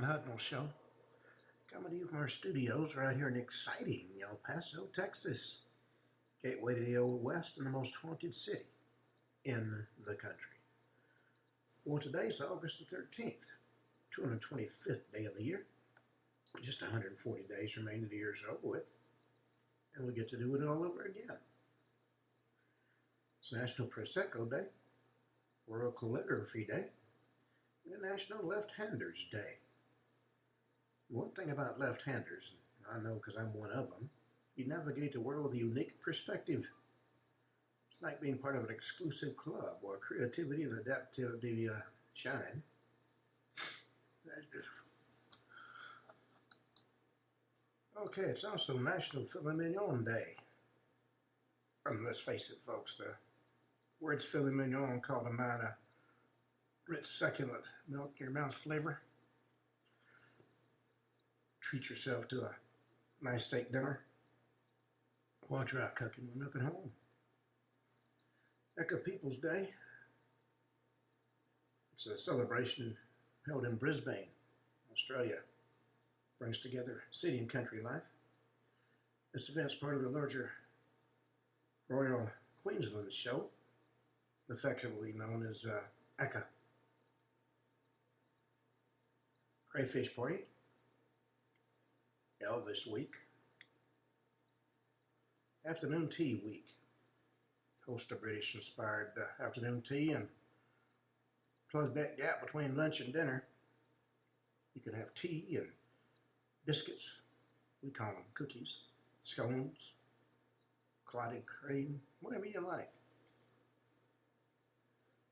Hudnall Show, coming to you from our studios right here in exciting El Paso, Texas, gateway to the Old West and the most haunted city in the country. Well, today's August the 13th, 225th day of the year. Just 140 days remain to the year's over with, and we get to do it all over again. It's National Prosecco Day, World Calligraphy Day, and National Left-Handers Day. One thing about left-handers, I know because I'm one of them, you navigate the world with a unique perspective. It's like being part of an exclusive club where creativity and adaptivity shine. That's beautiful. Okay, it's also National Filet Mignon Day. Let's face it, folks, the words filet mignon call to mind a rich, succulent, melt-in-your-mouth flavor. Treat yourself to a nice steak dinner while you're out cooking one up at home. Echo People's Day. It's a celebration held in Brisbane, Australia. Brings together city and country life. This event's part of the larger Royal Queensland Show, effectively known as ECA. Crayfish Party. Elvis Week. Afternoon Tea Week. Host a British-inspired afternoon tea and plug that gap between lunch and dinner. You can have tea and biscuits. We call them cookies, scones, clotted cream, whatever you like.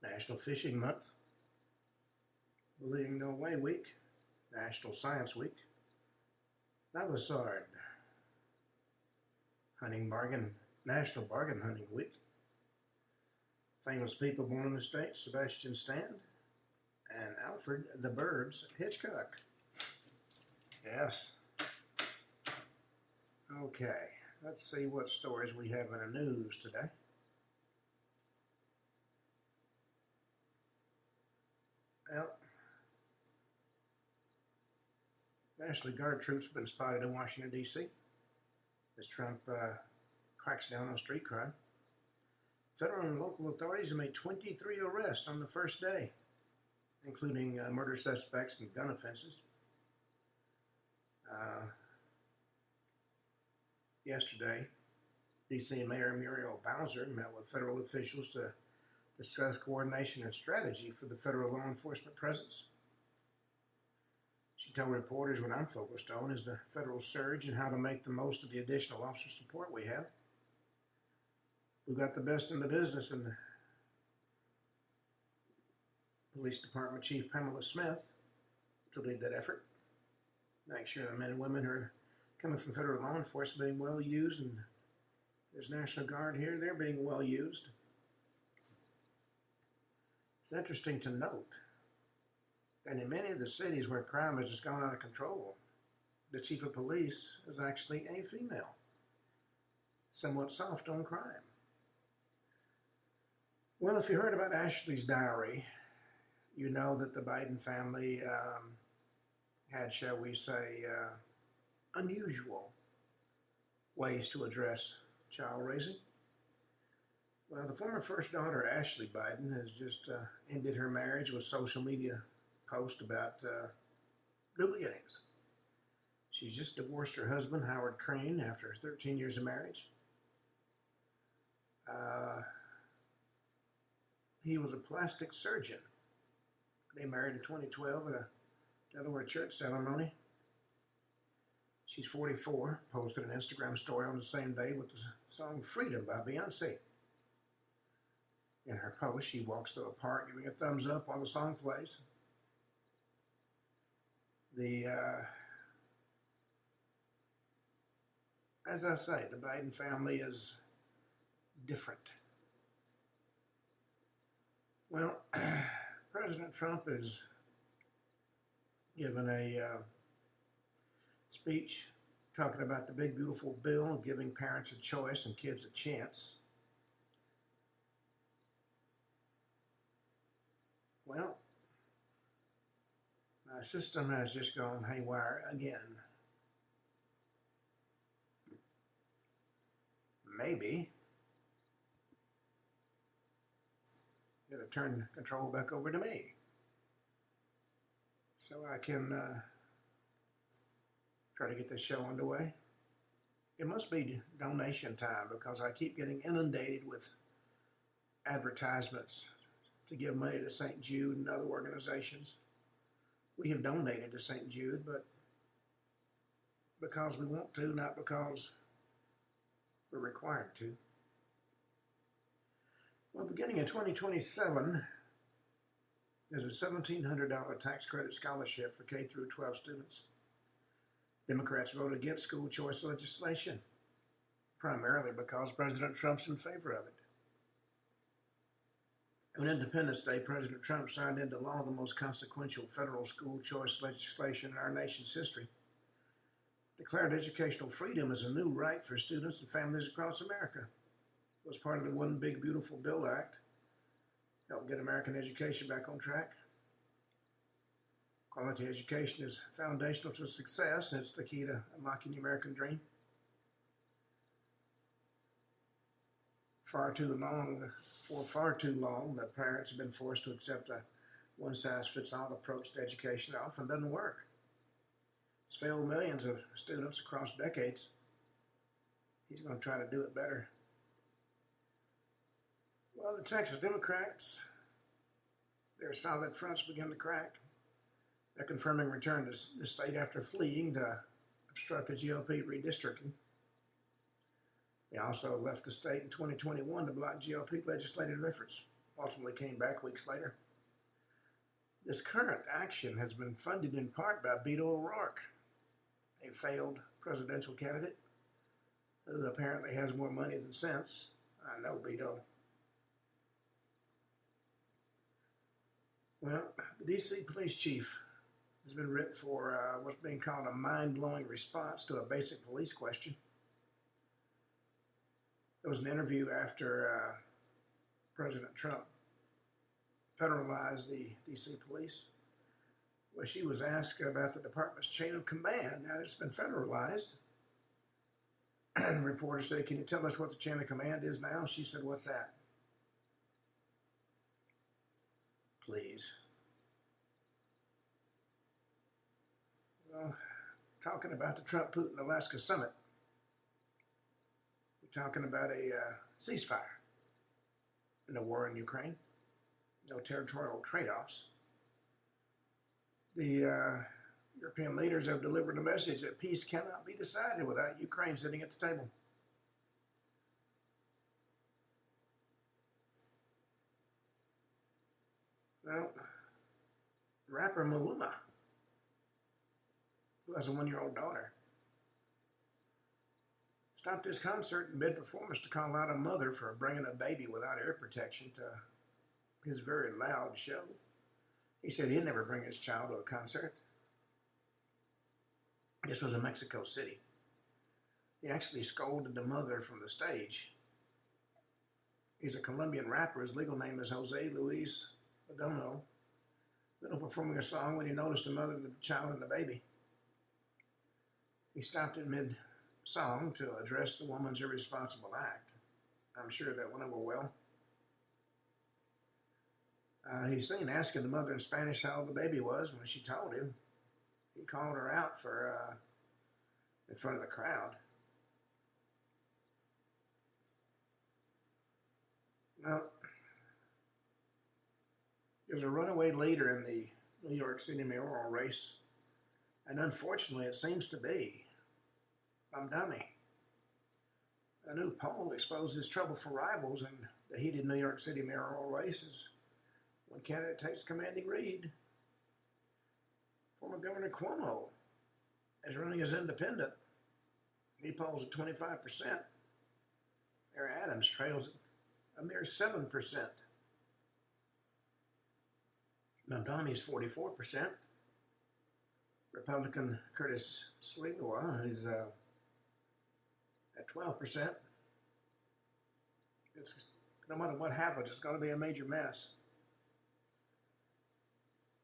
National Fishing Month. Bullying No Way Week. National Science Week. Navasard. National Bargain Hunting Week. Famous people born in the States, Sebastian Stan and Alfred the Birds Hitchcock. Yes. Okay, let's see what stories we have in the news today. Well, National Guard troops have been spotted in Washington, D.C. as Trump cracks down on street crime. Federal and local authorities have made 23 arrests on the first day, including murder suspects and gun offenses. Yesterday, D.C. Mayor Muriel Bowser met with federal officials to discuss coordination and strategy for the federal law enforcement presence. She told reporters what I'm focused on is the federal surge and how to make the most of the additional officer support we have. We've got the best in the business in the Police Department Chief Pamela Smith to lead that effort. Make sure the men and women who are coming from federal law enforcement are being well used, and there's National Guard here, they're being well used. It's interesting to note that in many of the cities where crime has just gone out of control, the chief of police is actually a female, somewhat soft on crime. Well, if you heard about Ashley's diary, you know that the Biden family had, shall we say, unusual ways to address child raising. Well, the former first daughter, Ashley Biden, has just ended her marriage with social media posts about new beginnings. She's just divorced her husband, Howard Crane, after 13 years of marriage. He was a plastic surgeon. They married in 2012 at a Delaware church ceremony. She's 44, posted an Instagram story on the same day with the song Freedom by Beyonce. In her post, she walks through a park giving a thumbs up while the song plays. As I say, the Biden family is different. Well, President Trump has given a speech talking about the big, beautiful bill, giving parents a choice and kids a chance. Well, My system has just gone haywire again. Maybe it'll turn control back over to me so I can try to get this show underway. It must be donation time because I keep getting inundated with advertisements to give money to St. Jude and other organizations. We have donated to St. Jude, but because we want to, not because we're required to. Well, beginning in 2027, there's a $1,700 tax credit scholarship for K through 12 students. Democrats voted against school choice legislation, primarily because President Trump's in favor of it. On Independence Day, President Trump signed into law the most consequential federal school choice legislation in our nation's history. Declared educational freedom as a new right for students and families across America. It was part of the One Big Beautiful Bill Act, helped get American education back on track. Quality education is foundational to success, and it's the key to unlocking the American dream. For far too long, the parents have been forced to accept a one-size-fits-all approach to education that often doesn't work. It's failed millions of students across decades. He's going to try to do it better. Well, the Texas Democrats, their solid fronts begin to crack. They're confirming return to the state after fleeing to obstruct the GOP redistricting. They also left the state in 2021 to block GOP legislative efforts, ultimately came back weeks later. This current action has been funded in part by Beto O'Rourke, a failed presidential candidate who apparently has more money than sense. I know Beto. Well, the D.C. police chief has been ripped for what's being called a mind-blowing response to a basic police question. There was an interview after President Trump federalized the D.C. police, where she was asked about the department's chain of command. Now it's been federalized. And the reporter said, "Can you tell us what the chain of command is now?" She said, "What's that?" Please. Well, talking about the Trump-Putin-Alaska summit, we're talking about a ceasefire in the war in Ukraine. No territorial trade-offs. The European leaders have delivered a message that peace cannot be decided without Ukraine sitting at the table. Well, rapper Maluma, who has a 1-year-old daughter, stopped his concert in mid-performance to call out a mother for bringing a baby without ear protection to his very loud show. He said he'd never bring his child to a concert. This was in Mexico City. He actually scolded the mother from the stage. He's a Colombian rapper. His legal name is Jose Luis Hudnall. Middle performing a song when he noticed the mother, the child, and the baby. He stopped in mid-song to address the woman's irresponsible act. I'm sure that went over well. He's seen asking the mother in Spanish how old the baby was. When she told him, he called her out for in front of the crowd. Well, there's a runaway leader in the New York City mayoral race, and unfortunately it seems to be Mamdani. A new poll exposes trouble for rivals in the heated New York City mayoral races. One candidate takes commanding lead. Former Governor Cuomo is running as independent. He polls at 25%. Mayor Adams trails at a mere 7%. Mamdani is 44%. Republican Curtis Sliwa is at 12%. No matter what happens, it's going to be a major mess.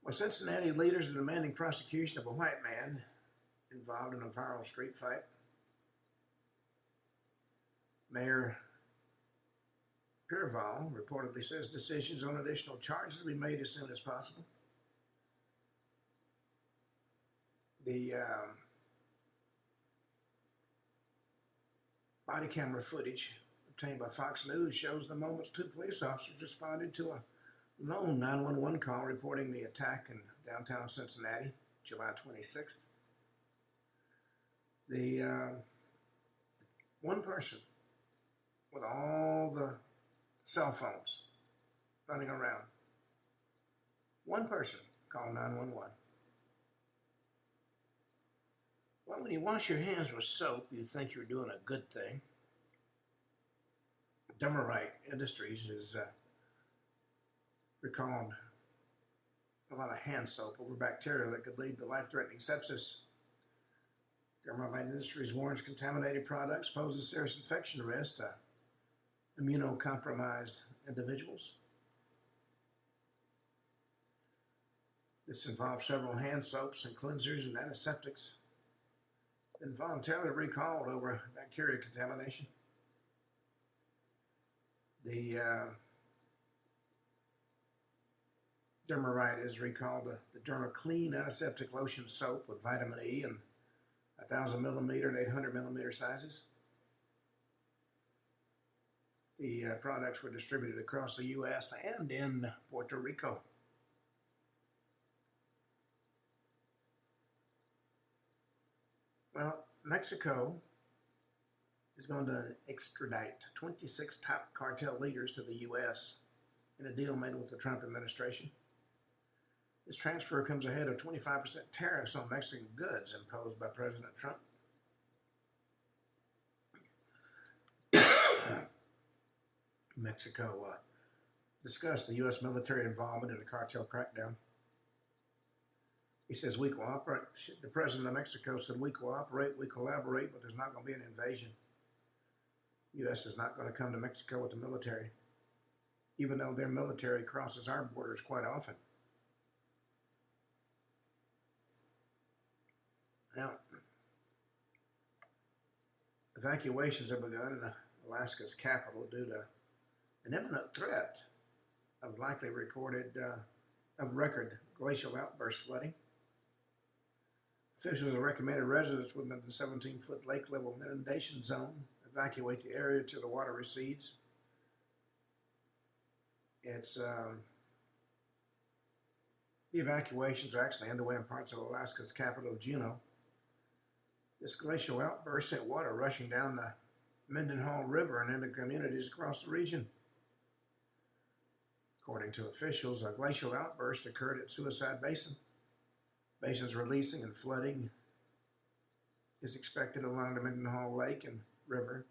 Well, Cincinnati leaders are demanding prosecution of a white man involved in a viral street fight. Mayor Pirval reportedly says decisions on additional charges will be made as soon as possible. The body camera footage obtained by Fox News shows the moments two police officers responded to a lone 911 call reporting the attack in downtown Cincinnati, July 26th. The one person with all the cell phones running around, one person called 911. Well, when you wash your hands with soap, you think you're doing a good thing. Demerite Industries has recalled a lot of hand soap over bacteria that could lead to life-threatening sepsis. Demerite Industries warns contaminated products pose a serious infection risk to immunocompromised individuals. This involves several hand soaps and cleansers and antiseptics been voluntarily recalled over bacteria contamination. The Dermarite has recalled the DermaClean antiseptic lotion soap with vitamin E in 1,000 millimeter and 800 millimeter sizes. The products were distributed across the U.S. and in Puerto Rico. Well, Mexico is going to extradite 26 top cartel leaders to the U.S. in a deal made with the Trump administration. This transfer comes ahead of 25% tariffs on Mexican goods imposed by President Trump. Mexico discussed the U.S. military involvement in the cartel crackdown. He says we cooperate. The president of Mexico said we cooperate, we collaborate, but there's not going to be an invasion. The U.S. is not going to come to Mexico with the military, even though their military crosses our borders quite often. Now, evacuations have begun in Alaska's capital due to an imminent threat of likely record glacial outburst flooding. Officials have recommended residents within the 17-foot lake level inundation zone evacuate the area till the water recedes. The evacuations are actually underway in parts of Alaska's capital, Juneau. This glacial outburst sent water rushing down the Mendenhall River and into communities across the region. According to officials, a glacial outburst occurred at Suicide Basin. Basins releasing and flooding is expected along the Mendenhall Lake and River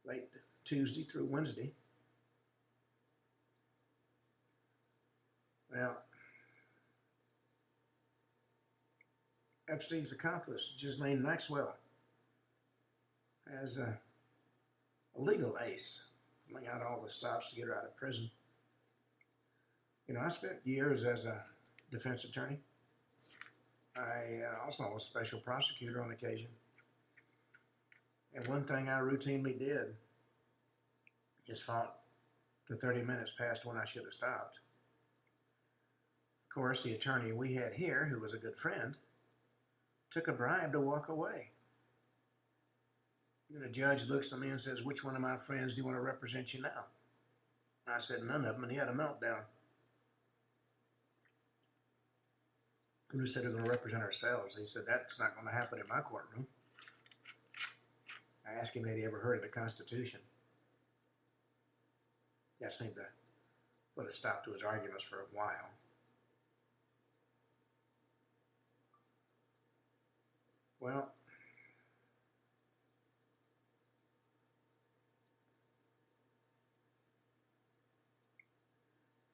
late Tuesday through Wednesday. Well, Epstein's accomplice, Ghislaine Maxwell, has a legal ace, pulling out all the stops to get her out of prison. You know, I spent years as a defense attorney. I also was a special prosecutor on occasion. And one thing I routinely did is fought to 30 minutes past when I should have stopped. Of course, the attorney we had here, who was a good friend, took a bribe to walk away. And the judge looks at me and says, "Which one of my friends do you want to represent you now?" I said, "None of them," and he had a meltdown. We said we're going to represent ourselves. He said, "That's not going to happen in my courtroom." I asked him had he ever heard of the Constitution. That seemed to put a stop to his arguments for a while. Well,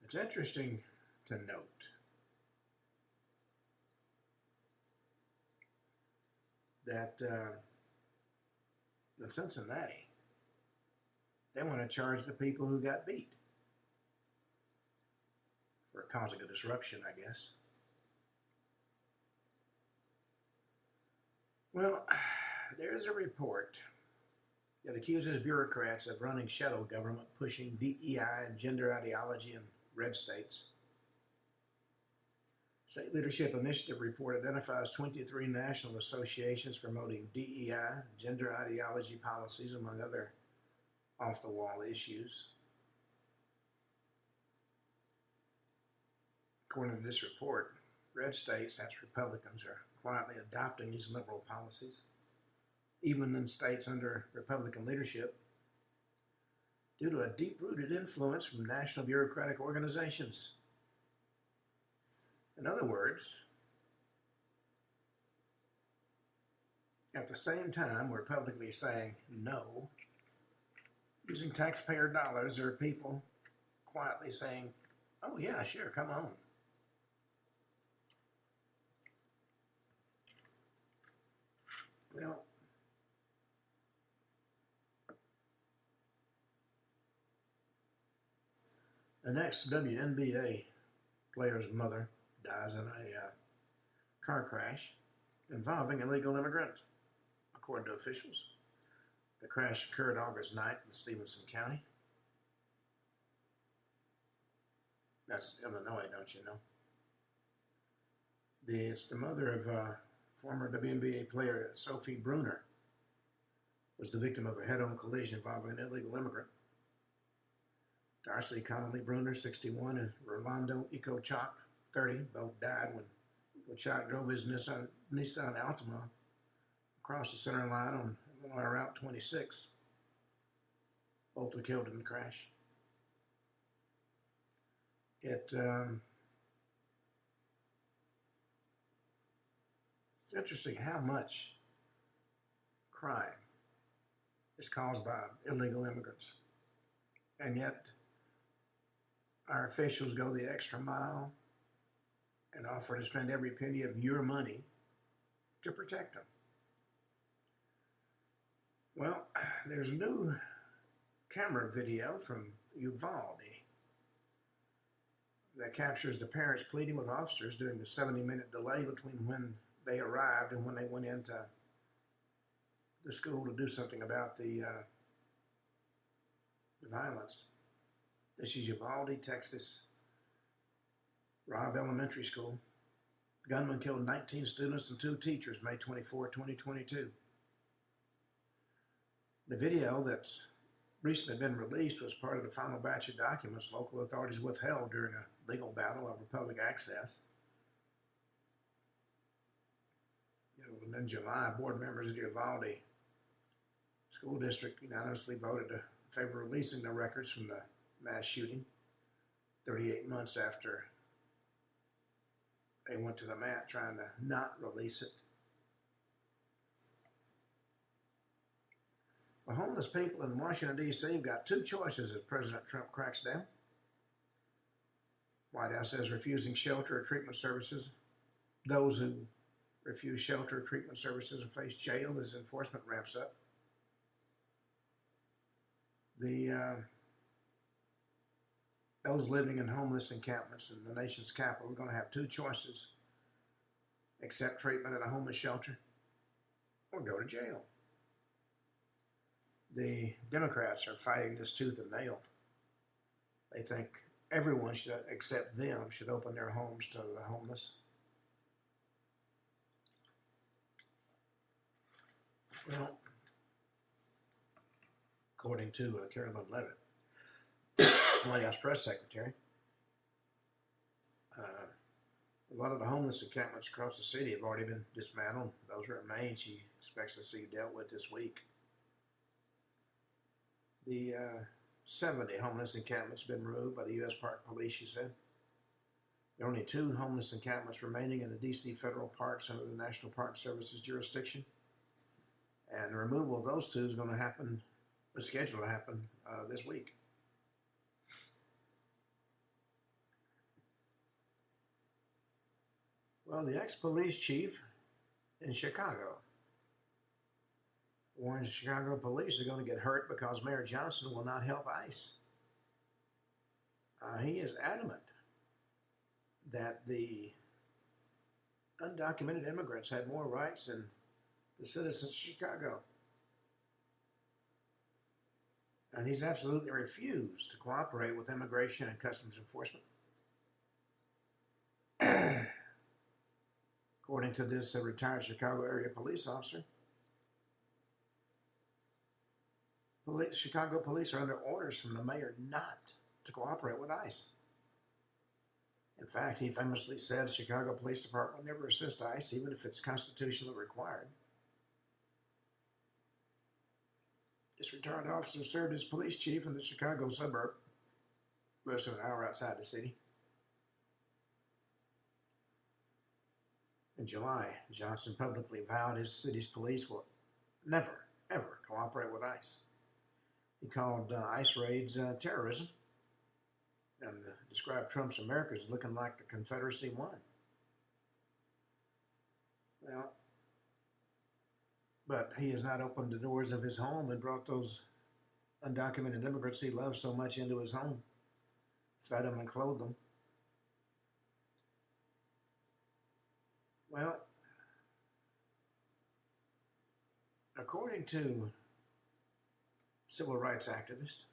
it's interesting to note that in Cincinnati, they want to charge the people who got beat. or causing a disruption, I guess. Well, there is a report that accuses bureaucrats of running shadow government, pushing DEI and gender ideology in red states. State Leadership Initiative report identifies 23 national associations promoting DEI, gender ideology policies, among other off-the-wall issues. According to this report, red states, that's Republicans, are quietly adopting these liberal policies, even in states under Republican leadership, due to a deep-rooted influence from national bureaucratic organizations. In other words, at the same time we're publicly saying no, using taxpayer dollars, there are people quietly saying, oh yeah, sure, come on. Well, the next WNBA player's mother dies in a car crash involving illegal immigrants, according to officials. The crash occurred August 9th in Stevenson County. That's Illinois, don't you know? It's the mother of former WNBA player Sophie Bruner, was the victim of a head-on collision involving an illegal immigrant. Darcy Connolly Bruner, 61, and Rolando Ecochak, 30, both died when Ecochak drove his Nissan Altima across the center line on Route 26. Both were killed in the crash. It's interesting how much crime is caused by illegal immigrants. And yet, our officials go the extra mile and offer to spend every penny of your money to protect them. Well, there's new camera video from Uvalde that captures the parents pleading with officers during the 70-minute delay between when they arrived and when they went into the school to do something about the violence. This is Uvalde, Texas. Robb Elementary School. Gunman killed 19 students and 2 teachers May 24, 2022. The video that's recently been released was part of the final batch of documents local authorities withheld during a legal battle over public access. In July, board members of the Uvalde School District unanimously voted to favor releasing the records from the mass shooting 38 months after they went to the mat trying to not release it. The homeless people in Washington, D.C. have got 2 choices as President Trump cracks down. White House says refusing shelter or treatment services. Those who refuse shelter or treatment services will face jail as enforcement ramps up. Those living in homeless encampments in the nation's capital are going to have 2 choices: accept treatment at a homeless shelter or go to jail. The Democrats are fighting this tooth and nail. They think everyone should, except them, should open their homes to the homeless. Well, according to Carolyn Levitt, White House press secretary, a lot of the homeless encampments across the city have already been dismantled. Those remain she expects to see dealt with this week. The 70 homeless encampments have been removed by the U.S. Park Police, she said. There are only 2 homeless encampments remaining in the D.C. federal parks under the National Park Service's jurisdiction. And the removal of those 2 is going to happen, is scheduled to happen this week. Well, the ex-police chief in Chicago warns Chicago police are going to get hurt because Mayor Johnson will not help ICE. He is adamant that the undocumented immigrants had more rights than the citizens of Chicago. And he's absolutely refused to cooperate with immigration and customs enforcement. According to this retired Chicago area police officer, Chicago police are under orders from the mayor not to cooperate with ICE. In fact, he famously said the Chicago Police Department will never assist ICE, even if it's constitutionally required. This retired officer served as police chief in the Chicago suburb, less than an hour outside the city. In July, Johnson publicly vowed his city's police will never, ever cooperate with ICE. He called ICE raids terrorism and described Trump's America as looking like the Confederacy won. Well, but he has not opened the doors of his home and brought those undocumented immigrants he loves so much into his home, fed them and clothed them. Well, according to civil rights activists,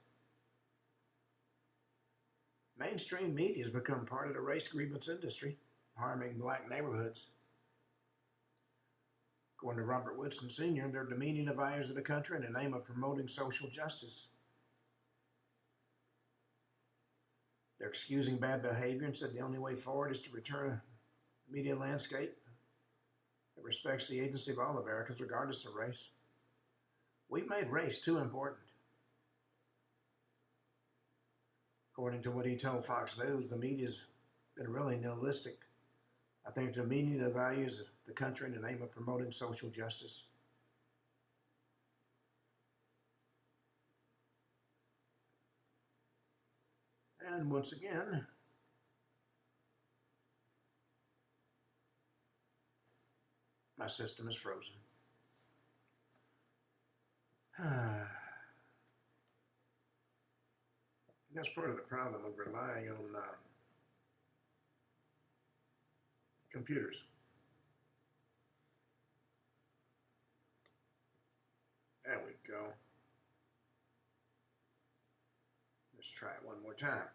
mainstream media has become part of the race grievance industry, harming black neighborhoods. According to Robert Woodson Sr., they're demeaning the values of the country in the name of promoting social justice. They're excusing bad behavior and said the only way forward is to return a media landscape that respects the agency of all Americans, regardless of race. We've made race too important. According to what he told Fox News, the media's been really nihilistic. I think they're demeaning the values of the country in the name of promoting social justice. And once again, my system is frozen. That's part of the problem of relying on computers. There we go. Let's try it one more time.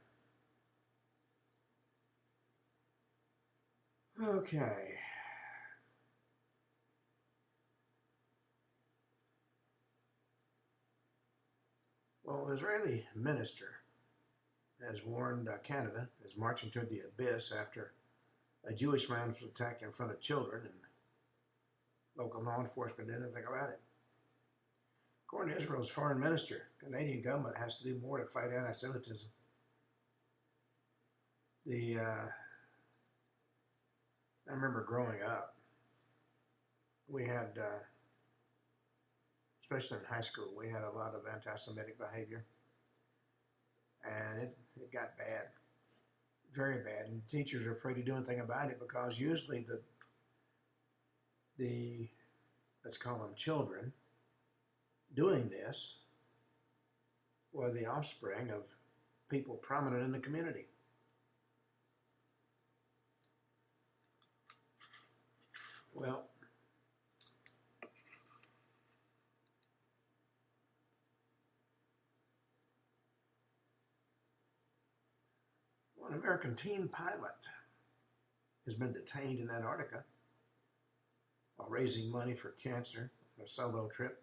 Okay. Well, an Israeli minister has warned Canada is marching toward the abyss after a Jewish man was attacked in front of children, and local law enforcement did nothing about it. According to Israel's foreign minister, the Canadian government has to do more to fight anti-Semitism. I remember growing up, we had, especially in high school, we had a lot of anti-Semitic behavior. And it got bad, very bad. And teachers are afraid to do anything about it because usually the let's call them children, doing this were the offspring of people prominent in the community. Well, an American teen pilot has been detained in Antarctica while raising money for cancer on a solo trip.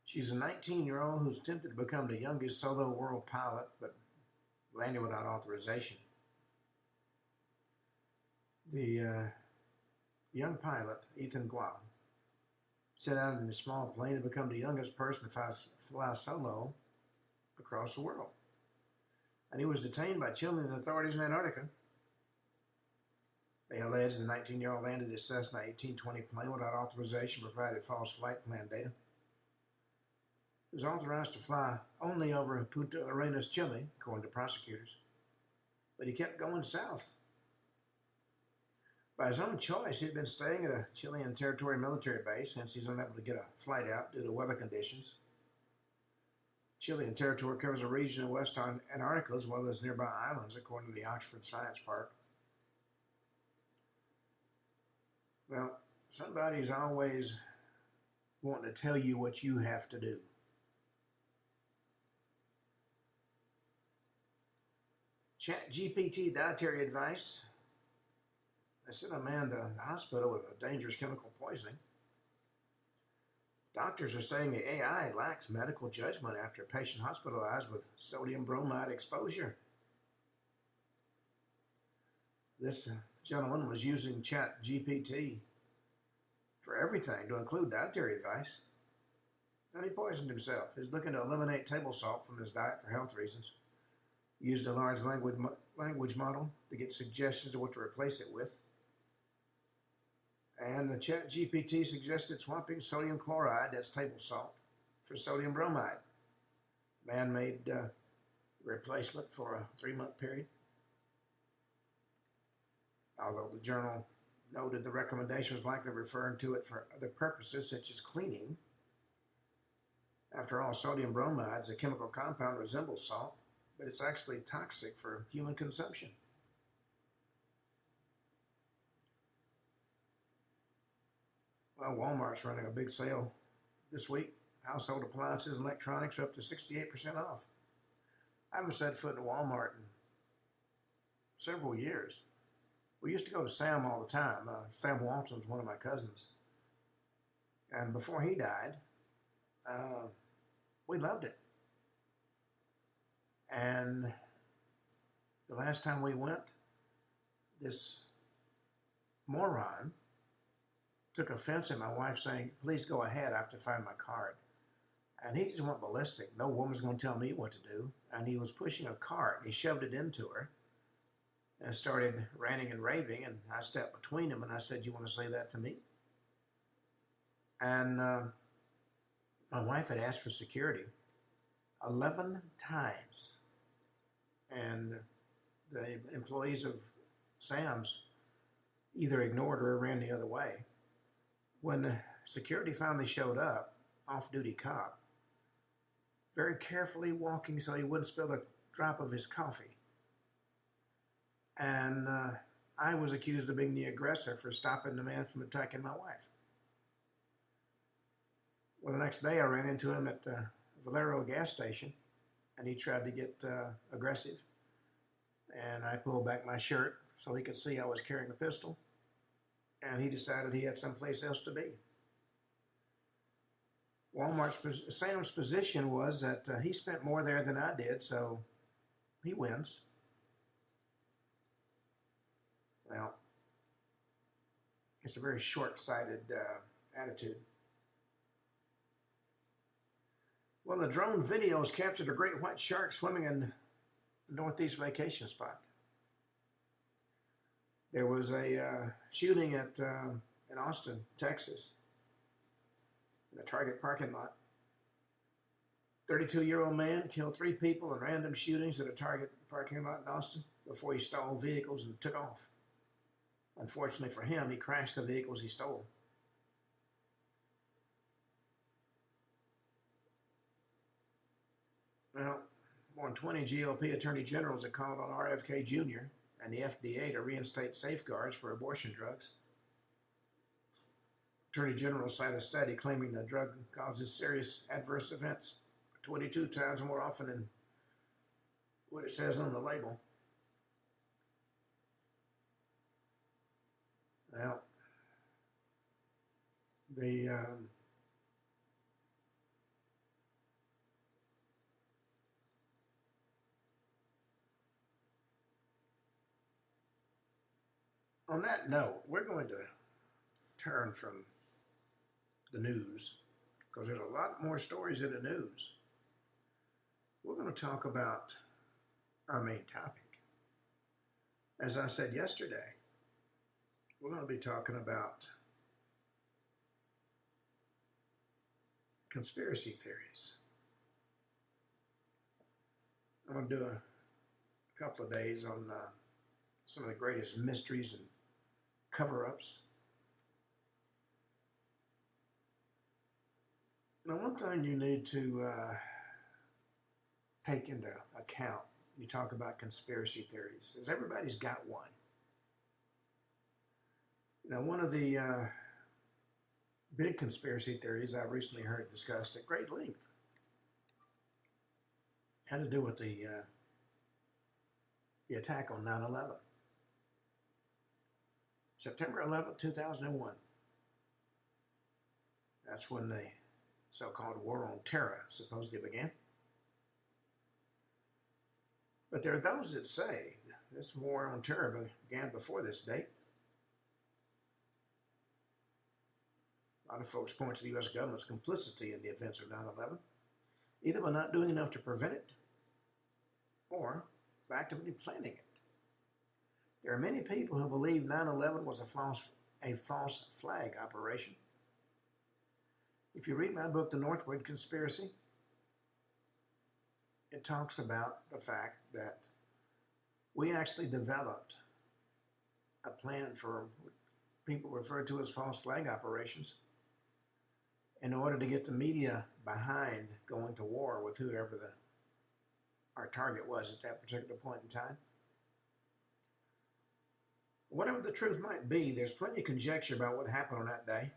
She's a 19-year-old who's attempted to become the youngest solo world pilot, but landed without authorization. The young pilot, Ethan Gual, set out in a small plane to become the youngest person to fly solo across the world. And he was detained by Chilean authorities in Antarctica. They allege the 19-year-old landed his Cessna 1820 plane without authorization, provided false flight plan data. He was authorized to fly only over Punta Arenas, Chile, according to prosecutors. But he kept going south. By his own choice, he'd been staying at a Chilean territorial military base, hence he's unable to get a flight out due to weather conditions. Chilean territory covers a region in West Antarctica as well as nearby islands, according to the Oxford Science Park. Well, somebody's always wanting to tell you what you have to do. Chat GPT dietary advice. They sent a man to the hospital with a dangerous chemical poisoning. Doctors are saying the AI lacks medical judgment after a patient hospitalized with sodium bromide exposure. This gentleman was using Chat GPT for everything, to include dietary advice, and he poisoned himself. He's looking to eliminate table salt from his diet for health reasons. He used a large language model to get suggestions of what to replace it with. And the Chat GPT suggested swapping sodium chloride, that's table salt, for sodium bromide. The man made the replacement for a 3-month period. Although the journal noted the recommendation was likely referring to it for other purposes, such as cleaning. After all, sodium bromide is a chemical compound that resembles salt, but it's actually toxic for human consumption. Well, Walmart's running a big sale this week. Household appliances and electronics are up to 68% off. I haven't set foot in a Walmart in several years. We used to go to Sam all the time. Sam Walton's one of my cousins. And before he died, we loved it. And the last time we went, this moron took offense at my wife saying, "Please go ahead, I have to find my card." And he just went ballistic. No woman's going to tell me what to do. And he was pushing a cart. He shoved it into her and started ranting and raving. And I stepped between him and I said, "You want to say that to me?" And my wife had asked for security 11 times. And the employees of Sam's either ignored her or ran the other way. When the security finally showed up, off-duty cop, very carefully walking so he wouldn't spill a drop of his coffee. And I was accused of being the aggressor for stopping the man from attacking my wife. Well, the next day I ran into him at the Valero gas station, and he tried to get aggressive. And I pulled back my shirt so he could see I was carrying a pistol. And he decided he had someplace else to be. Sam's position was that he spent more there than I did, so he wins. Well, it's a very short-sighted attitude. Well, the drone videos captured a great white shark swimming in the Northeast vacation spot. There was a shooting in Austin, Texas, in a Target parking lot. 32-year-old man killed 3 people in random shootings at a Target parking lot in Austin before he stole vehicles and took off. Unfortunately for him, he crashed the vehicles he stole. Well, more than 20 GOP attorney generals have called on RFK Jr. and the FDA to reinstate safeguards for abortion drugs. Attorney generals cite a study claiming the drug causes serious adverse events 22 times more often than what it says on the label. Well, on that note, we're going to turn from the news because there's a lot more stories in the news. We're going to talk about our main topic. As I said yesterday, we're going to be talking about conspiracy theories. I'm going to do a couple of days on some of the greatest mysteries and cover-ups. Now, one thing you need to take into account when you talk about conspiracy theories is everybody's got one. One of the big conspiracy theories I've recently heard discussed at great length had to do with the attack on 9/11, September 11th, 2001. That's when the so-called war on terror supposedly began. But there are those that say this war on terror began before this date. A lot of folks point to the U.S. government's complicity in the events of 9/11, either by not doing enough to prevent it or by actively planning it. There are many people who believe 9/11 was a false flag operation. If you read my book, The Northwood Conspiracy, it talks about the fact that we actually developed a plan for what people refer to as false flag operations in order to get the media behind going to war with whoever our target was at that particular point in time. Whatever the truth might be, there's plenty of conjecture about what happened on that day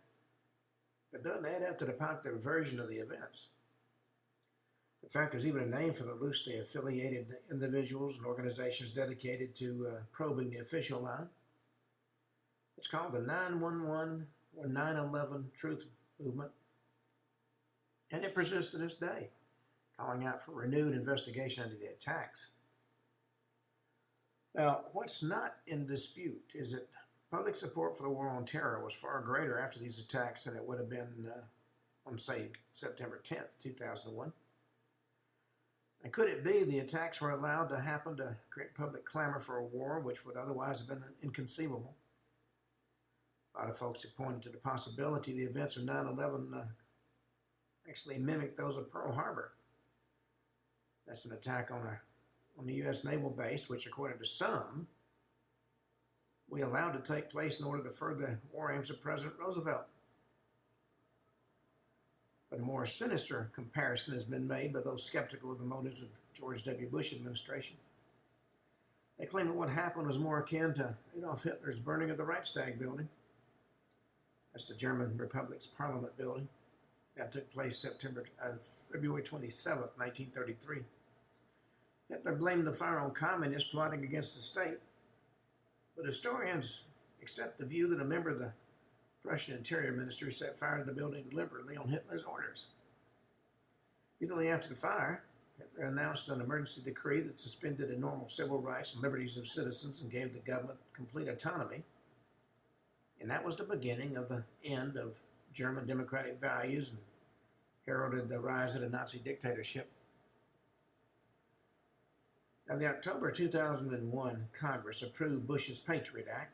that doesn't add up to the popular version of the events. In fact, there's even a name for the loosely affiliated individuals and organizations dedicated to probing the official line. It's called the 911 or 9/11 Truth Movement, and it persists to this day, calling out for renewed investigation into the attacks. Now, what's not in dispute is that public support for the war on terror was far greater after these attacks than it would have been on, say, September 10th, 2001. And could it be the attacks were allowed to happen to create public clamor for a war which would otherwise have been inconceivable? A lot of folks have pointed to the possibility the events of 9/11 actually mimicked those of Pearl Harbor. That's an attack on the U.S. naval base, which, according to some, we allowed to take place in order to further the war aims of President Roosevelt. But a more sinister comparison has been made by those skeptical of the motives of George W. Bush administration. They claim that what happened was more akin to Adolf Hitler's burning of the Reichstag building. That's the German Republic's Parliament building. That took place February 27, 1933. Hitler blamed the fire on communists plotting against the state, but historians accept the view that a member of the Prussian Interior Ministry set fire to the building deliberately on Hitler's orders. Immediately after the fire, Hitler announced an emergency decree that suspended the normal civil rights and liberties of citizens and gave the government complete autonomy. And that was the beginning of the end of German democratic values and heralded the rise of the Nazi dictatorship. Now, the October 2001 Congress approved Bush's Patriot Act.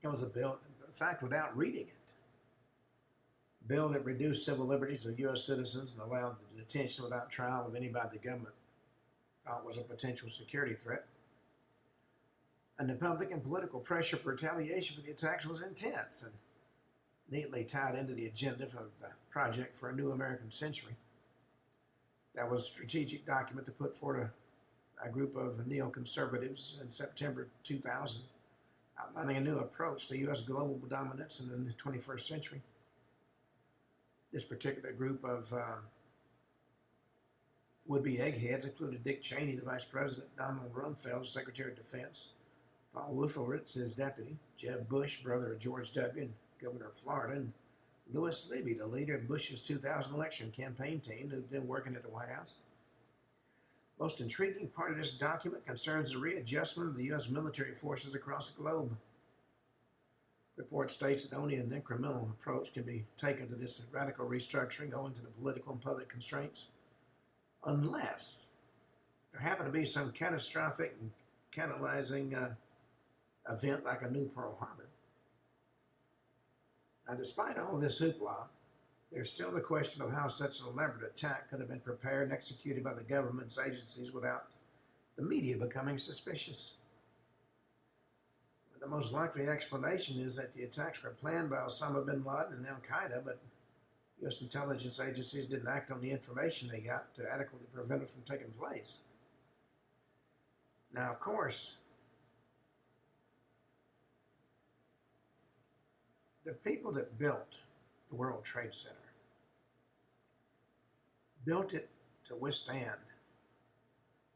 It was a bill, in fact, without reading it, a bill that reduced civil liberties of U.S. citizens and allowed the detention without trial of anybody the government thought was a potential security threat. And the public and political pressure for retaliation for the attacks was intense and neatly tied into the agenda for the Project for a New American Century. That was a strategic document to put forward a group of neoconservatives in September 2000, outlining a new approach to U.S. global dominance in the 21st century. This particular group of would-be eggheads included Dick Cheney, the Vice President, Donald Rumsfeld, Secretary of Defense, Paul Wolfowitz, his deputy, Jeb Bush, brother of George W., and Governor of Florida, and Louis Libby, the leader of Bush's 2000 election campaign team who'd been working at the White House. Most intriguing part of this document concerns the readjustment of the U.S. military forces across the globe. The report states that only an incremental approach can be taken to this radical restructuring owing to the political and public constraints, unless there happen to be some catastrophic and catalyzing event like a new Pearl Harbor. Now, despite all this hoopla, there's still the question of how such an elaborate attack could have been prepared and executed by the government's agencies without the media becoming suspicious. The most likely explanation is that the attacks were planned by Osama bin Laden and Al-Qaeda, but U.S. intelligence agencies didn't act on the information they got to adequately prevent it from taking place. Now, of course, The people that built the World Trade Center built it to withstand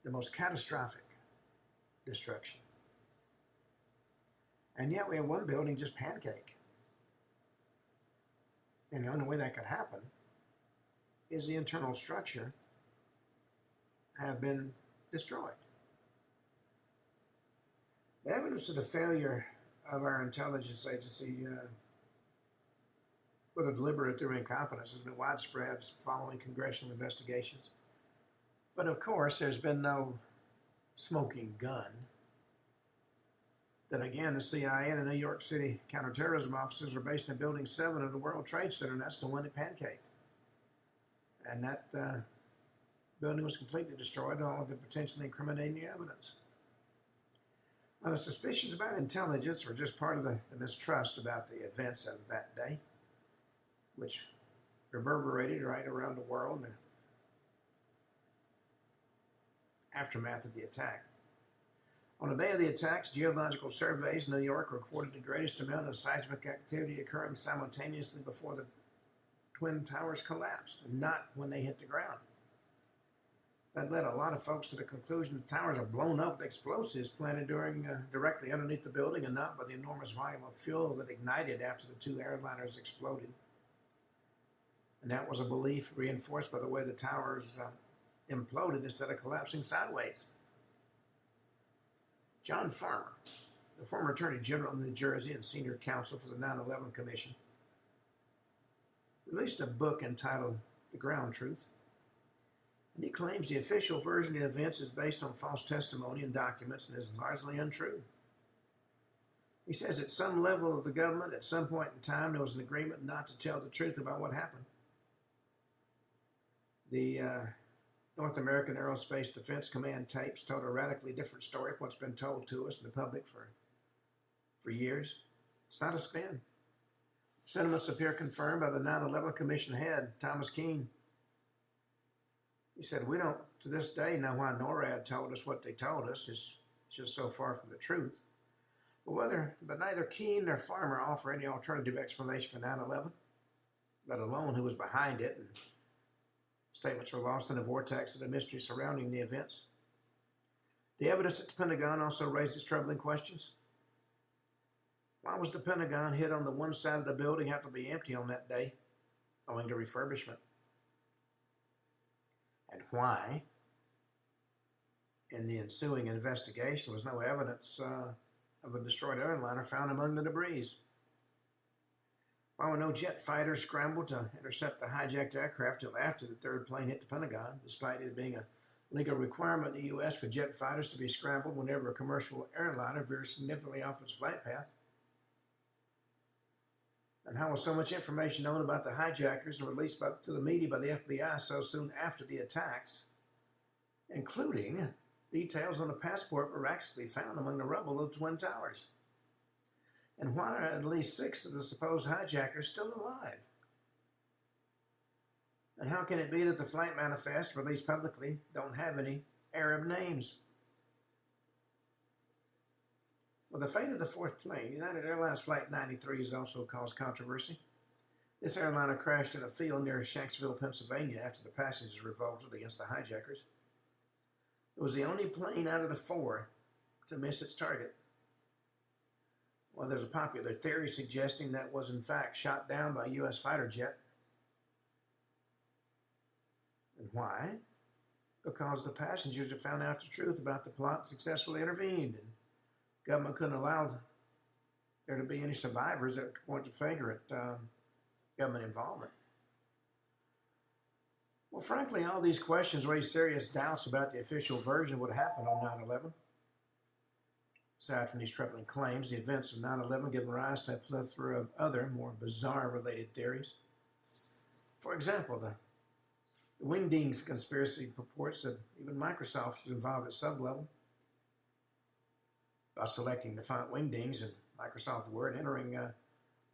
the most catastrophic destruction. And yet we have one building just pancake. And the only way that could happen is the internal structure have been destroyed. The evidence of the failure of our intelligence agency with a deliberate through incompetence has been widespread following congressional investigations. But of course, there's been no smoking gun. Then again, the CIA and the New York City counterterrorism officers are based in Building 7 of the World Trade Center, and that's the one that pancaked. And that building was completely destroyed, all of the potentially incriminating evidence. Now, the suspicions about intelligence were just part of the mistrust about the events of that day, which reverberated right around the world in the aftermath of the attack. On the day of the attacks, geological surveys in New York recorded the greatest amount of seismic activity occurring simultaneously before the Twin Towers collapsed, and not when they hit the ground. That led a lot of folks to the conclusion the towers are blown up with explosives planted directly underneath the building and not by the enormous volume of fuel that ignited after the two airliners exploded. And that was a belief reinforced by the way the towers imploded instead of collapsing sideways. John Farmer, the former Attorney General of New Jersey and senior counsel for the 9/11 Commission, released a book entitled The Ground Truth, and he claims the official version of the events is based on false testimony and documents and is largely untrue. He says at some level of the government, at some point in time, there was an agreement not to tell the truth about what happened. The North American Aerospace Defense Command tapes told a radically different story of what's been told to us in the public for years. It's not a spin. Sentiments appear confirmed by the 9/11 Commission head, Thomas Keane. He said, "We don't, to this day, know why NORAD told us what they told us. It's just so far from the truth. But neither Keane nor Farmer offer any alternative explanation for 9/11, let alone who was behind it, and statements were lost in the vortex of the mystery surrounding the events. The evidence at the Pentagon also raises troubling questions. Why was the Pentagon hid on the one side of the building have to be empty on that day, owing to refurbishment? And why, in the ensuing investigation, was no evidence of a destroyed airliner found among the debris? Why were no jet fighters scrambled to intercept the hijacked aircraft until after the third plane hit the Pentagon, despite it being a legal requirement in the U.S. for jet fighters to be scrambled whenever a commercial airliner veers significantly off its flight path? And how was so much information known about the hijackers and released to the media by the FBI so soon after the attacks, including details on the passport miraculously found among the rubble of the Twin Towers? And why are at least 6 of the supposed hijackers still alive? And how can it be that the flight manifests released publicly don't have any Arab names? Well, the fate of the fourth plane, United Airlines Flight 93, has also caused controversy. This airliner crashed in a field near Shanksville, Pennsylvania after the passengers revolted against the hijackers. It was the only plane out of the 4 to miss its target. Well, there's a popular theory suggesting that was in fact shot down by a U.S. fighter jet. And why? Because the passengers had found out the truth about the plot and successfully intervened, and government couldn't allow there to be any survivors that could point the finger at government involvement. Well, frankly, all these questions raise serious doubts about the official version of what happened on 9/11. Aside from these troubling claims, the events of 9/11 give rise to a plethora of other, more bizarre related theories. For example, the Wingdings conspiracy purports that even Microsoft was involved at sub-level by selecting the font Wingdings in Microsoft Word, entering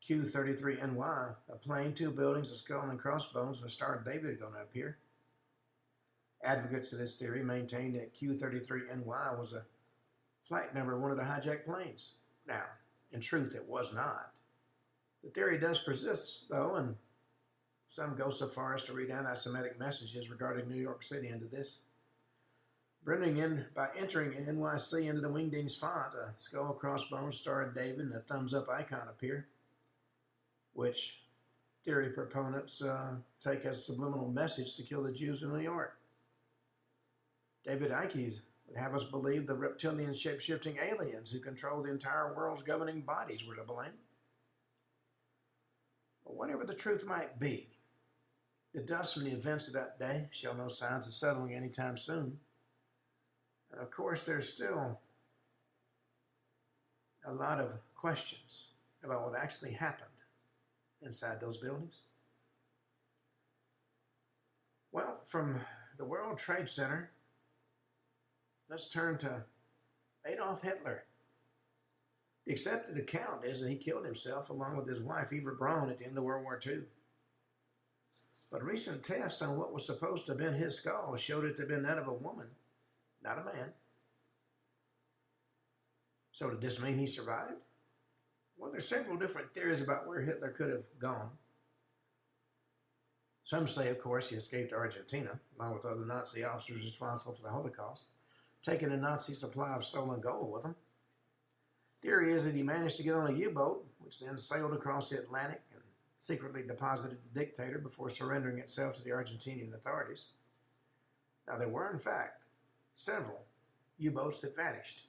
Q33NY, a plane, 2 buildings, a skull and crossbones, and a Star of David are going to appear. Advocates of this theory maintain that Q33NY was a flight number of one of the hijacked planes. Now, in truth, it was not. The theory does persist, though, and some go so far as to read anti-Semitic messages regarding New York City into this. By entering NYC into the Wingdings font, a skull, crossbones, star of David, and a thumbs-up icon appear, which theory proponents take as a subliminal message to kill the Jews in New York. David Icke would have us believe the reptilian shape-shifting aliens who control the entire world's governing bodies were to blame. But whatever the truth might be, the dust from the events of that day show no signs of settling anytime soon. And of course, there's still a lot of questions about what actually happened inside those buildings. Well, from the World Trade Center, let's turn to Adolf Hitler. The accepted account is that he killed himself along with his wife, Eva Braun, at the end of World War II. But recent tests on what was supposed to have been his skull showed it to have been that of a woman, not a man. So did this mean he survived? Well, there's several different theories about where Hitler could have gone. Some say, of course, he escaped to Argentina, along with other Nazi officers responsible for the Holocaust, taking a Nazi supply of stolen gold with him. Theory is that he managed to get on a U-boat, which then sailed across the Atlantic and secretly deposited the dictator before surrendering itself to the Argentinian authorities. Now, there were, in fact, several U-boats that vanished,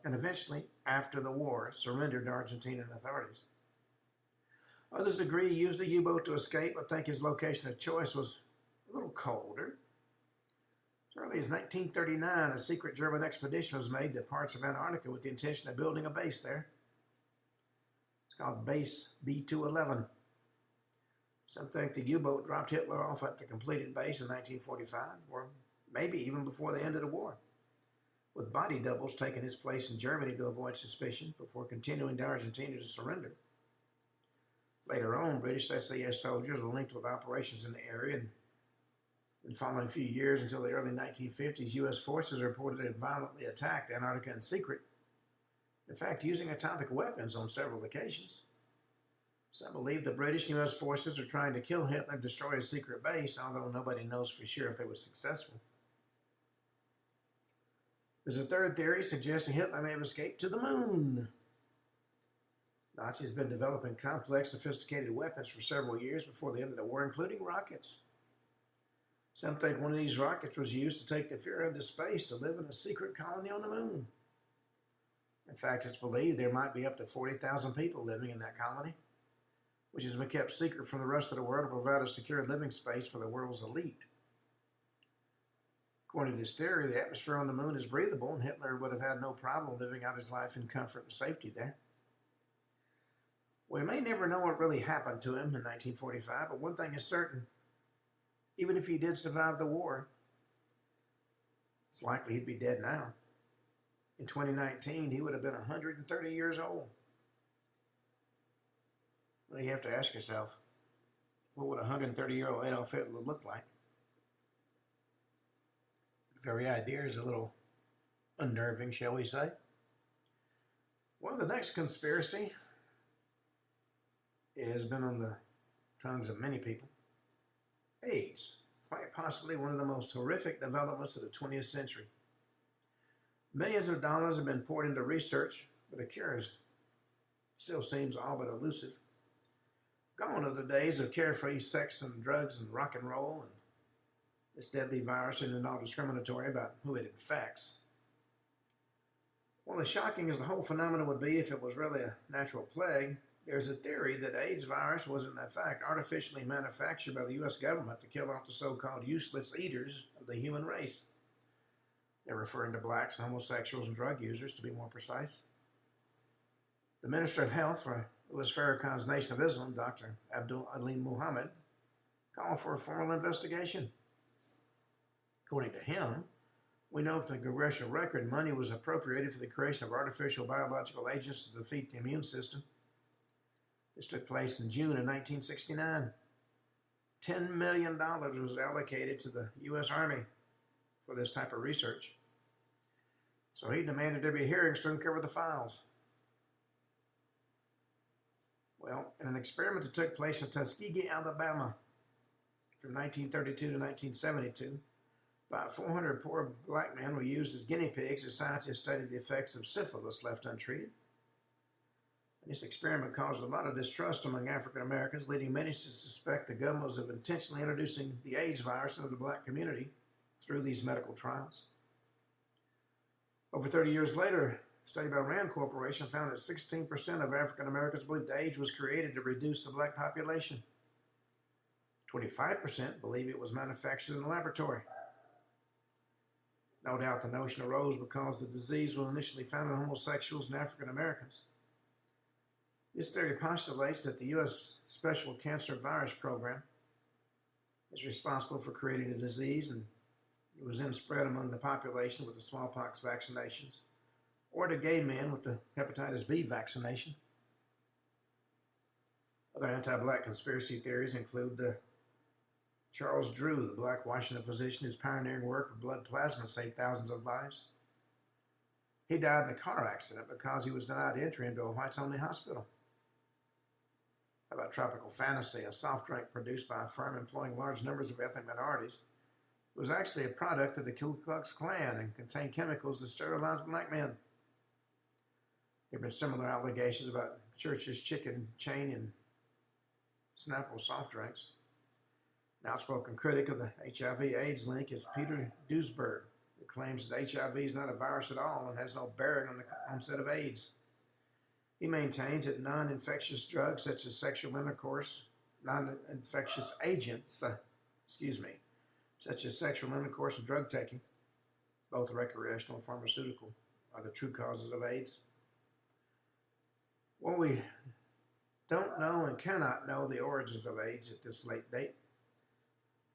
and eventually, after the war, surrendered to Argentinian authorities. Others agree he used the U-boat to escape, but think his location of choice was a little colder. As early as 1939, a secret German expedition was made to parts of Antarctica with the intention of building a base there. It's called Base B-211. Some think the U-boat dropped Hitler off at the completed base in 1945, or maybe even before the end of the war, with body doubles taking his place in Germany to avoid suspicion before continuing to Argentina to surrender. Later on, British SAS soldiers were linked with operations in the area, and in the following few years until the early 1950s, U.S. forces reported had violently attacked Antarctica in secret, in fact, using atomic weapons on several occasions. Some believe the British and U.S. forces are trying to kill Hitler and destroy his secret base, although nobody knows for sure if they were successful. There's a third theory suggesting Hitler may have escaped to the moon. Nazis have been developing complex, sophisticated weapons for several years before the end of the war, including rockets. Some think one of these rockets was used to take the Führer into space to live in a secret colony on the moon. In fact, it's believed there might be up to 40,000 people living in that colony, which has been kept secret from the rest of the world to provide a secure living space for the world's elite. According to this theory, the atmosphere on the moon is breathable, and Hitler would have had no problem living out his life in comfort and safety there. We may never know what really happened to him in 1945, but one thing is certain. Even if he did survive the war, it's likely he'd be dead now. In 2019, he would have been 130 years old. Well, you have to ask yourself, what would a 130-year-old Adolf Hitler look like? The very idea is a little unnerving, shall we say. Well, the next conspiracy has been on the tongues of many people. AIDS, quite possibly one of the most horrific developments of the 20th century. Millions of dollars have been poured into research, but a cure still seems all but elusive. Gone are the days of carefree sex and drugs and rock and roll, and this deadly virus isn't all discriminatory about who it infects. Well, as shocking as the whole phenomenon would be if it was really a natural plague, there's a theory that the AIDS virus was in fact artificially manufactured by the U.S. government to kill off the so-called useless eaters of the human race. They're referring to blacks, homosexuals, and drug users, to be more precise. The Minister of Health for Louis Farrakhan's Nation of Islam, Dr. Abdul Alim Muhammad, called for a formal investigation. According to him, we know from the congressional record money was appropriated for the creation of artificial biological agents to defeat the immune system. This took place in June of 1969. $10 million was allocated to the U.S. Army for this type of research. So he demanded there be hearings to uncover the files. Well, in an experiment that took place in Tuskegee, Alabama from 1932 to 1972, about 400 poor black men were used as guinea pigs as scientists studied the effects of syphilis left untreated. This experiment caused a lot of distrust among African Americans, leading many to suspect the government was intentionally introducing the AIDS virus into the black community through these medical trials. Over 30 years later, a study by Rand Corporation found that 16% of African Americans believed AIDS was created to reduce the black population. 25% believe it was manufactured in a laboratory. No doubt the notion arose because the disease was initially found in homosexuals and African Americans. This theory postulates that the U.S. Special Cancer Virus Program is responsible for creating the disease, and it was then spread among the population with the smallpox vaccinations, or to gay men with the hepatitis B vaccination. Other anti-black conspiracy theories include Charles Drew, the black Washington physician whose pioneering work with blood plasma saved thousands of lives. He died in a car accident because he was denied entry into a whites-only hospital. How about Tropical Fantasy, a soft drink produced by a firm employing large numbers of ethnic minorities? It was actually a product of the Ku Klux Klan and contained chemicals that sterilized black men. There have been similar allegations about Church's chicken chain and Snapple soft drinks. An outspoken critic of the HIV/AIDS link is Peter Duesberg, who claims that HIV is not a virus at all and has no bearing on the onset of AIDS. He maintains that non-infectious drugs such as sexual intercourse, non-infectious agents, such as sexual intercourse and drug taking, both recreational and pharmaceutical, are the true causes of AIDS. Well, we don't know and cannot know the origins of AIDS at this late date.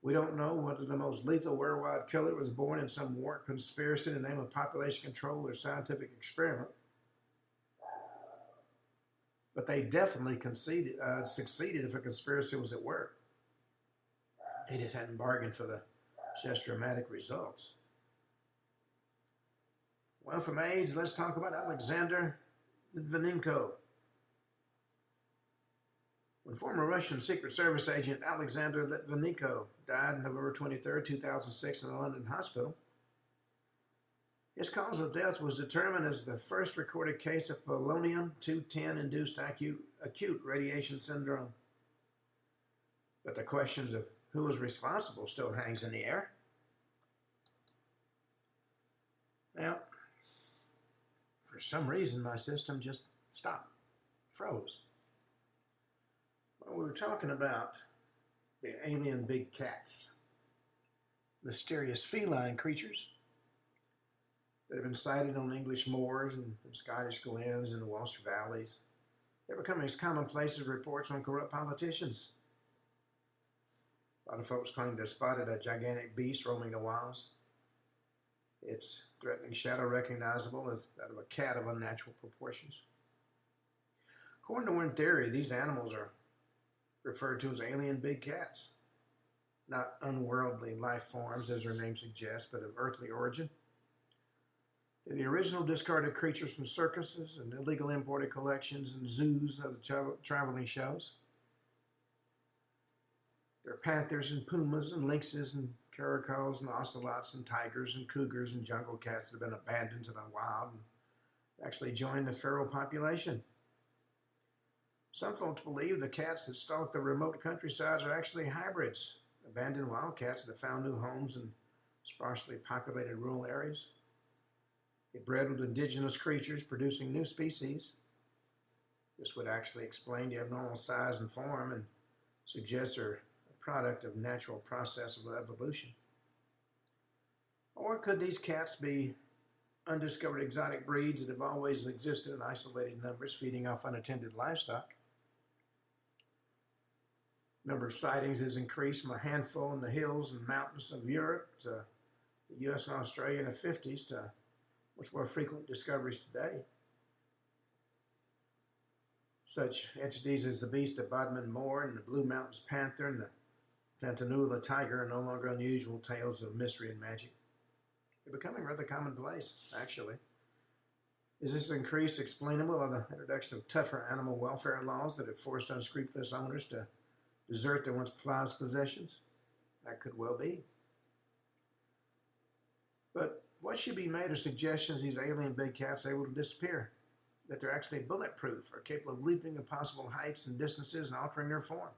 We don't know whether the most lethal worldwide killer was born in some warped conspiracy in the name of population control or scientific experiment. But they definitely succeeded if a conspiracy was at work. They just hadn't bargained for the just dramatic results. Well, from AIDS, let's talk about Alexander Litvinenko. When former Russian Secret Service agent Alexander Litvinenko died November 23, 2006 in a London hospital, his cause of death was determined as the first recorded case of polonium-210-induced acute radiation syndrome. But the questions of who was responsible still hangs in the air. Now, for some reason, my system just stopped, froze. Well, we were talking about the alien big cats, mysterious feline creatures that have been sighted on English moors and Scottish glens and the Welsh valleys. They're becoming as commonplace as reports on corrupt politicians. A lot of folks claim they've spotted a gigantic beast roaming the wilds. Its threatening shadow recognizable as that of a cat of unnatural proportions. According to one theory, these animals are referred to as alien big cats. Not unworldly life forms, as their name suggests, but of earthly origin. They're the original discarded creatures from circuses and illegal imported collections and zoos and other traveling shows. There are panthers and pumas and lynxes and caracals and ocelots and tigers and cougars and jungle cats that have been abandoned to the wild and actually joined the feral population. Some folks believe the cats that stalk the remote countrysides are actually hybrids, abandoned wildcats that have found new homes in sparsely populated rural areas. They bred with indigenous creatures, producing new species. This would actually explain the abnormal size and form and suggest they're a product of natural process of evolution. Or could these cats be undiscovered exotic breeds that have always existed in isolated numbers, feeding off unattended livestock? The number of sightings has increased from a handful in the hills and mountains of Europe to the U.S. and Australia in the 50s to much more frequent discoveries today. Such entities as the beast of Bodmin Moor and the Blue Mountains panther and the Tantanoola tiger are no longer unusual tales of mystery and magic. They're becoming rather commonplace, actually. Is this increase explainable by the introduction of tougher animal welfare laws that have forced unscrupulous owners to desert their once prized possessions? That could well be. But what should be made of suggestions these alien big cats are able to disappear? That they're actually bulletproof or capable of leaping impossible heights and distances and altering their form?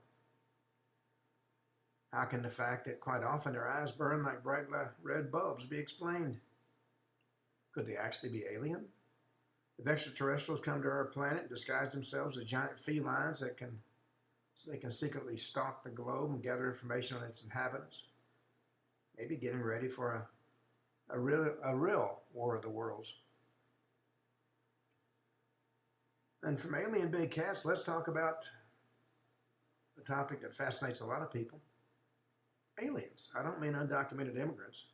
How can the fact that quite often their eyes burn like bright red bulbs be explained? Could they actually be alien? If extraterrestrials come to our planet and disguise themselves as giant felines so they can secretly stalk the globe and gather information on its inhabitants, maybe getting ready for a real War of the Worlds. And from alien big cats, let's talk about a topic that fascinates a lot of people. Aliens. I don't mean undocumented immigrants.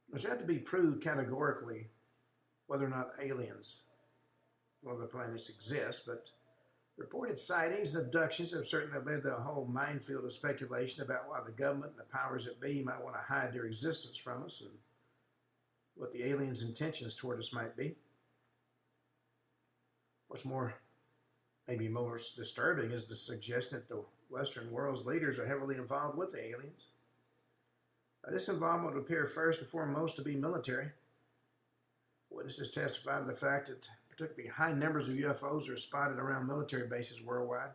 There's yet to be proved categorically whether or not aliens on other planets exist, but reported sightings and abductions have certainly led to a whole minefield of speculation about why the government and the powers that be might want to hide their existence from us and what the aliens' intentions toward us might be. What's more, maybe most disturbing is the suggestion that the Western world's leaders are heavily involved with the aliens. This involvement would appear first and foremost to be military. Witnesses testify to the fact that particularly high numbers of UFOs are spotted around military bases worldwide,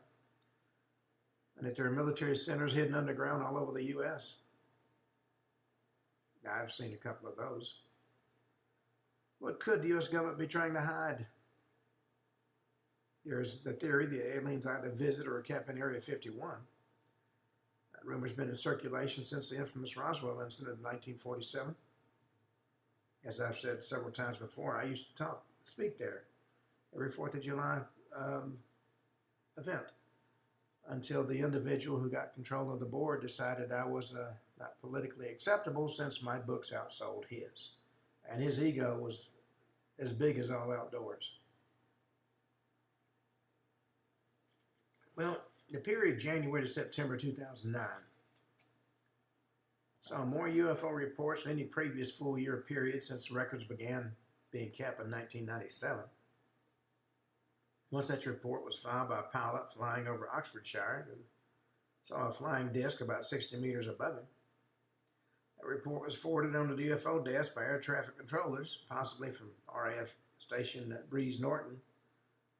and that there are military centers hidden underground all over the U.S. I've seen a couple of those. What could the U.S. government be trying to hide? There's the theory the aliens either visit or are kept in Area 51. That rumor's been in circulation since the infamous Roswell incident in 1947. As I've said several times before, I used to speak there every 4th of July event until the individual who got control of the board decided I was not politically acceptable since my books outsold his. And his ego was as big as all outdoors. Well, the period January to September 2009 saw more UFO reports than any previous full-year period since records began being kept in 1997. One such report was filed by a pilot flying over Oxfordshire who saw a flying disc about 60 meters above him. That report was forwarded onto the UFO desk by air traffic controllers, possibly from RAF station Breeze Norton.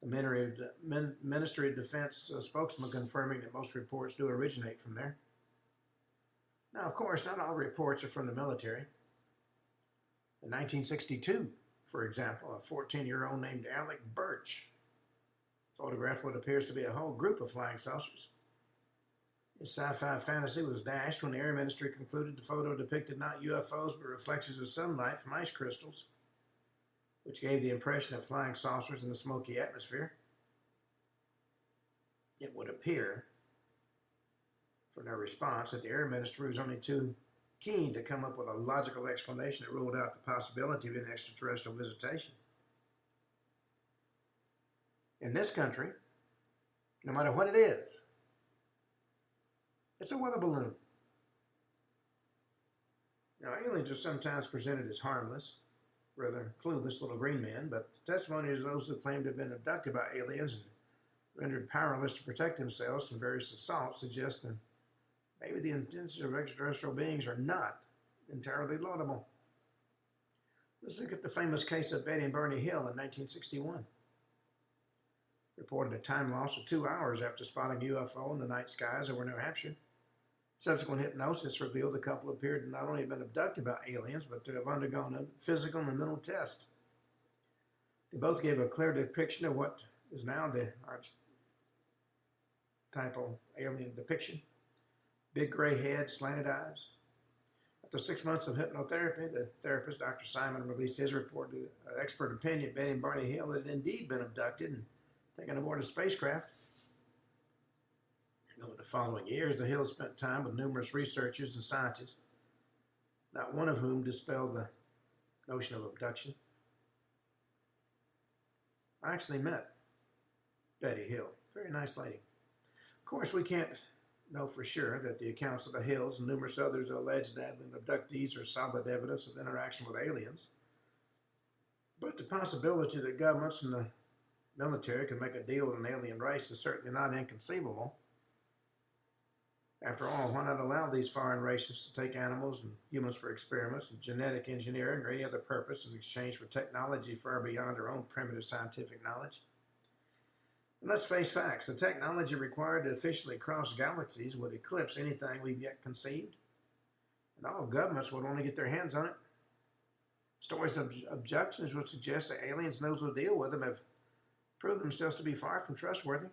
The Ministry of Defense spokesman confirming that most reports do originate from there. Now, of course, not all reports are from the military. In 1962, for example, a 14-year-old named Alec Birch photographed what appears to be a whole group of flying saucers. His sci-fi fantasy was dashed when the Air Ministry concluded the photo depicted not UFOs but reflections of sunlight from ice crystals, which gave the impression of flying saucers in the smoky atmosphere. It would appear, from their response, that the Air Ministry was only too keen to come up with a logical explanation that ruled out the possibility of an extraterrestrial visitation. In this country, no matter what it is, it's a weather balloon. Now, aliens are sometimes presented as harmless, rather clueless little green men, but the testimony of those who claim to have been abducted by aliens and rendered powerless to protect themselves from various assaults suggests that maybe the intentions of extraterrestrial beings are not entirely laudable. Let's look at the famous case of Betty and Barney Hill in 1961. Reported a time loss of 2 hours after spotting a UFO in the night skies over New Hampshire. Subsequent hypnosis revealed the couple appeared to not only have been abducted by aliens, but to have undergone a physical and mental test. They both gave a clear depiction of what is now the archetypal alien depiction. Big gray head, slanted eyes. After 6 months of hypnotherapy, the therapist, Dr. Simon, released his report to expert opinion Betty and Barney Hill had indeed been abducted and taken aboard a spacecraft. Over the following years, the Hills spent time with numerous researchers and scientists, not one of whom dispelled the notion of abduction. I actually met Betty Hill, very nice lady. Of course, we can't know for sure that the accounts of the Hills and numerous others alleged abductees are solid evidence of interaction with aliens. But the possibility that governments and the military can make a deal with an alien race is certainly not inconceivable. After all, why not allow these foreign races to take animals and humans for experiments and genetic engineering or any other purpose in exchange for technology far beyond their own primitive scientific knowledge? And let's face facts, the technology required to efficiently cross galaxies would eclipse anything we've yet conceived, and all governments would only get their hands on it. Stories of abductions would suggest that aliens and those who deal with them have proved themselves to be far from trustworthy.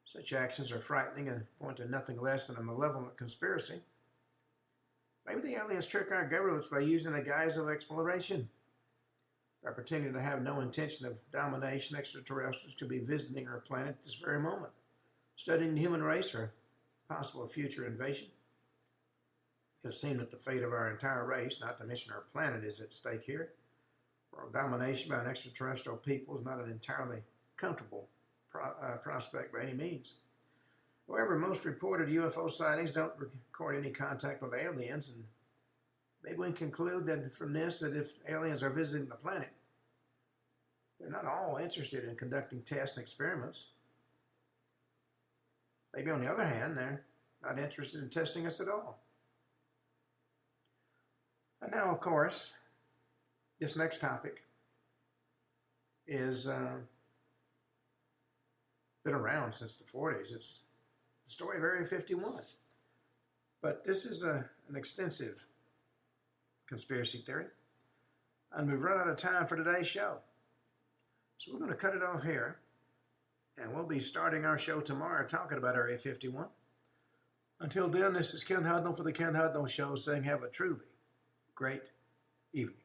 Such actions are frightening and point to nothing less than a malevolent conspiracy. Maybe the aliens trick our governments by using a guise of exploration. By pretending to have no intention of domination, extraterrestrials could be visiting our planet at this very moment, studying the human race for possible future invasion. It would seem that the fate of our entire race, not to mention our planet, is at stake here. World domination by an extraterrestrial people is not an entirely comfortable prospect by any means. However, most reported UFO sightings don't record any contact with aliens, and maybe we can conclude that from this that if aliens are visiting the planet, they're not all interested in conducting tests and experiments. Maybe on the other hand, they're not interested in testing us at all. And now, of course, this next topic is been around since the 40s. It's the story of Area 51. But this is an extensive conspiracy theory. And we've run out of time for today's show. So we're going to cut it off here. And we'll be starting our show tomorrow talking about Area 51. Until then, this is Ken Hudnall for the Ken Hudnall Show saying have a truly great evening.